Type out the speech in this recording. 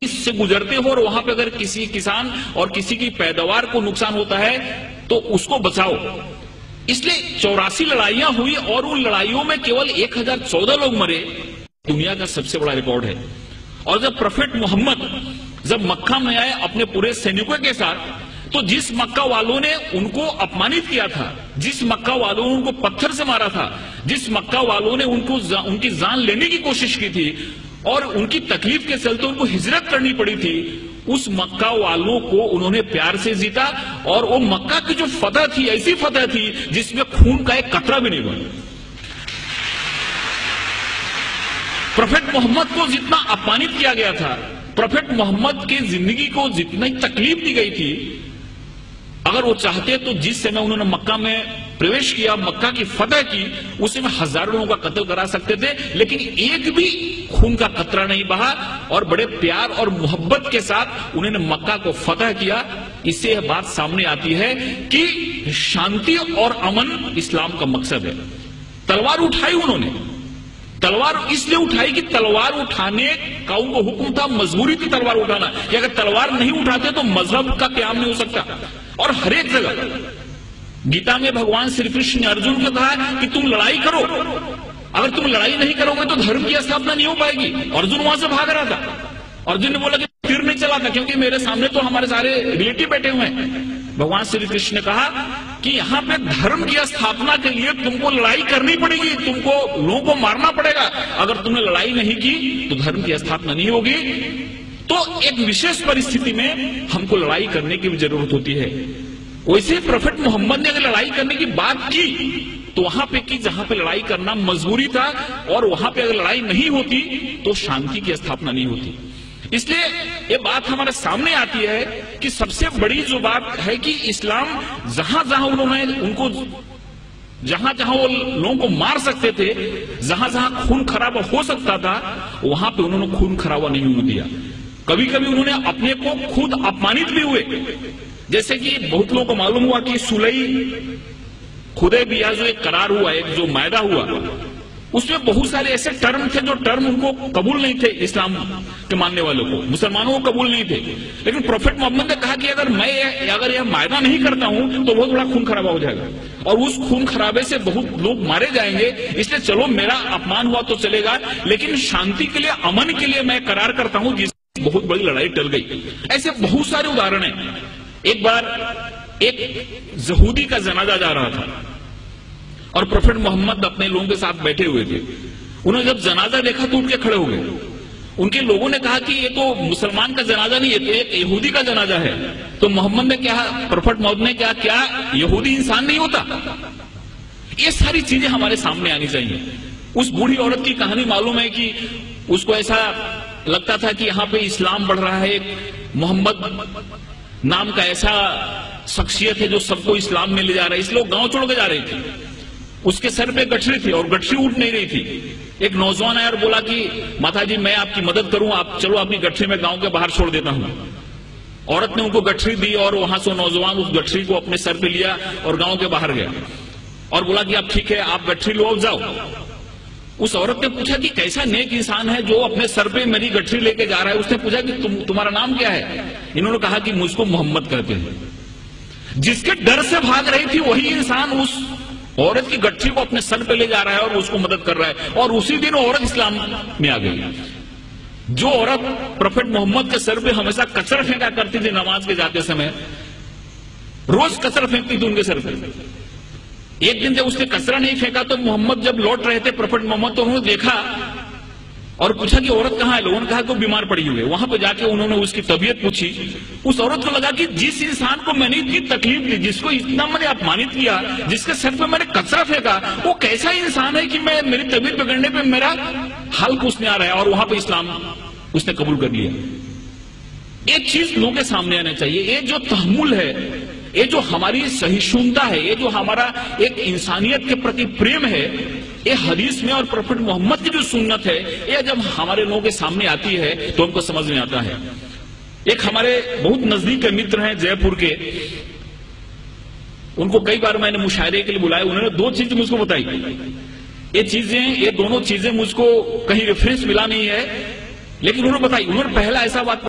से गुजरते हो और वहां पे अगर किसी किसान और किसी की पैदावार को नुकसान होता है तो उसको बचाओ। इसलिए 84 लड़ाइयां हुई और उन लड़ाइयों में केवल 1014 लोग मरे, दुनिया का सबसे बड़ा रिकॉर्ड है। और जब प्रोफेट मोहम्मद जब मक्का में आए अपने पूरे सैनिकों के साथ, तो जिस मक्का वालों ने उनको अपमानित किया था, जिस मक्का वालों ने उनको पत्थर से मारा था, जिस मक्का वालों ने उनकी जान लेने की कोशिश की थी और उनकी तकलीफ के चलते उनको हिजरत करनी पड़ी थी, उस मक्का वालों को उन्होंने प्यार से जीता। और वो मक्का की जो फतह थी, ऐसी फतह थी जिसमें खून का एक कतरा भी नहीं बना। प्रोफेट मोहम्मद को जितना अपमानित किया गया था, प्रोफेट मोहम्मद की जिंदगी को जितनी तकलीफ दी गई थी, अगर वो चाहते तो जिस समय उन्होंने मक्का में प्रवेश किया, मक्का की फतह की, उस समय हजारों लोगों का कत्ल करा सकते थे, लेकिन एक भी खून का कतरा नहीं बहा और बड़े प्यार और मोहब्बत के साथ उन्होंने मक्का को फतह किया। इससे यह बात सामने आती है कि शांति और अमन इस्लाम का मकसद है। तलवार उठाई उन्होंने, तलवार इसलिए उठाई कि तलवार उठाने का उनको हुक्म था, मजबूरी थी तलवार उठाना, कि अगर तलवार नहीं उठाते तो मजहब का क्याम नहीं हो सकता। और हर एक जगह गीता में भगवान श्री कृष्ण ने अर्जुन को कहा कि तुम लड़ाई करो, अगर तुम लड़ाई नहीं करोगे तो धर्म की स्थापना नहीं हो पाएगी। अर्जुन वहां से भाग रहा था, अर्जुन ने बोला कि फिर नहीं चला था क्योंकि मेरे सामने तो हमारे सारे रिलेटिव बैठे हुए हैं। भगवान श्री कृष्ण ने कहा कि यहां पे धर्म की स्थापना के लिए तुमको लड़ाई करनी पड़ेगी, तुमको लोगों को मारना पड़ेगा। अगर तुमने लड़ाई नहीं की तो धर्म की स्थापना नहीं होगी। तो एक विशेष परिस्थिति में हमको लड़ाई करने की भी जरूरत होती है। वैसे प्रोफेट मोहम्मद ने अगर लड़ाई करने की बात की तो वहां पे की जहां पे लड़ाई करना मजबूरी था, और वहां पे अगर लड़ाई नहीं होती तो शांति की स्थापना नहीं होती। इसलिए ये बात हमारे सामने आती है कि सबसे बड़ी जो बात है कि इस्लाम जहां जहां उन्होंने उनको जहां जहां वो लोगों को मार सकते थे, जहां जहां खून खराबा हो सकता था, वहां पे उन्होंने खून खराबा नहीं होने दिया। कभी कभी उन्होंने अपने को खुद अपमानित भी हुए, जैसे कि बहुत लोगों को मालूम हुआ कि सुलई हुदैबिया जो एक करार हुआ, एक जो मायदा हुआ, उसमें बहुत सारे ऐसे टर्म थे जो टर्म उनको कबूल नहीं थे, इस्लाम के मानने वालों को, मुसलमानों को कबूल नहीं थे। लेकिन प्रोफेट मोहम्मद ने कहा कि अगर यह मायदा नहीं करता हूं तो बहुत बड़ा खून खराबा हो जाएगा और उस खून खराबे से बहुत लोग मारे जाएंगे। इसलिए चलो मेरा अपमान हुआ तो चलेगा, लेकिन शांति के लिए, अमन के लिए मैं करार करता हूं, जिससे बहुत बड़ी लड़ाई टल गई। ऐसे बहुत सारे उदाहरण हैं। एक बार एक यहूदी का जनाजा जा रहा था और प्रोफेट मोहम्मद अपने लोगों के साथ बैठे हुए थे। उन्होंने जब जनाजा देखा तो उठ के खड़े हो गए। उनके लोगों ने कहा कि ये तो मुसलमान का जनाजा नहीं, ये तो एक यहूदी का जनाजा है। तो मोहम्मद ने क्या, प्रोफेट मोहम्मद ने क्या यहूदी इंसान नहीं होता? ये सारी चीजें हमारे सामने आनी चाहिए। उस बूढ़ी औरत की कहानी मालूम है कि उसको ऐसा लगता था कि यहाँ पे इस्लाम बढ़ रहा है, एक मोहम्मद नाम का ऐसा शख्सियत है जो सबको इस्लाम में ले जा रहा है, इसलिए गांव छोड़ के जा रही थी। उसके सर पे गठरी थी और गठरी उठ नहीं रही थी। एक नौजवान आया और बोला कि माताजी मैं आपकी मदद करूं, आप चलो अपनी गठरी में गांव के बाहर छोड़ देता हूं। औरत ने उनको गठरी दी और वहां से नौजवान उस गठरी को अपने सर पे लिया और गांव के बाहर गया और बोला कि अब ठीक है, आप गठरी लो, जाओ। उस औरत ने पूछा कि कैसा नेक इंसान है जो अपने सर पे मेरी गठरी लेके जा रहा है। उसने पूछा कि तुम्हारा नाम क्या है? इन्होंने कहा कि मुझको मोहम्मद कहते हैं। जिसके डर से भाग रही थी वही इंसान उस औरत की गठरी को अपने सर पे ले जा रहा है और उसको मदद कर रहा है, और उसी दिन औरत इस्लाम में आ गई। जो औरत प्रोफेट मोहम्मद के सर पे हमेशा कचरा फेंका करती थी नमाज के जाते समय, रोज कचरा फेंकती थी उनके सर पे। एक दिन जब उसने कचरा नहीं फेंका तो मोहम्मद जब लौट रहे थे, प्रोफेट मोहम्मद, तो उन्होंने देखा और पूछा कि औरत कहाँ है? लोगों ने कहा कि वो बीमार पड़ी हुई है। वहां पे जाके उन्होंने उसकी तबीयत पूछी। उस औरत को लगा कि जिस इंसान को मैंने इतनी तकलीफ दी, जिसको इतना मैंने अपमानित किया, जिसके सर पे मैंने कचरा फेंका, वो कैसा इंसान है कि मैं मेरी तबीयत बिगड़ने पे मेरा हाल पूछने आ रहा है। और वहां पे इस्लाम उसने कबूल कर लिया। एक चीज लोगों के सामने आना चाहिए, ये जो तहम्मुल है, ये जो हमारी सहिष्णुता है, ये जो हमारा एक इंसानियत के प्रति प्रेम है, ये हदीस में और प्रोफेट मोहम्मद की जो सुन्नत है, ये जब हमारे लोगों के सामने आती है तो हमको समझ में आता है। एक हमारे बहुत नजदीक के मित्र हैं जयपुर के, उनको कई बार मैंने मुशायरे के लिए बुलाया। उन्होंने दो चीज मुझको बताई। ये दोनों चीजें मुझको कहीं रेफरेंस मिला नहीं है, लेकिन उन्होंने बताई। उन्होंने पहला ऐसा बात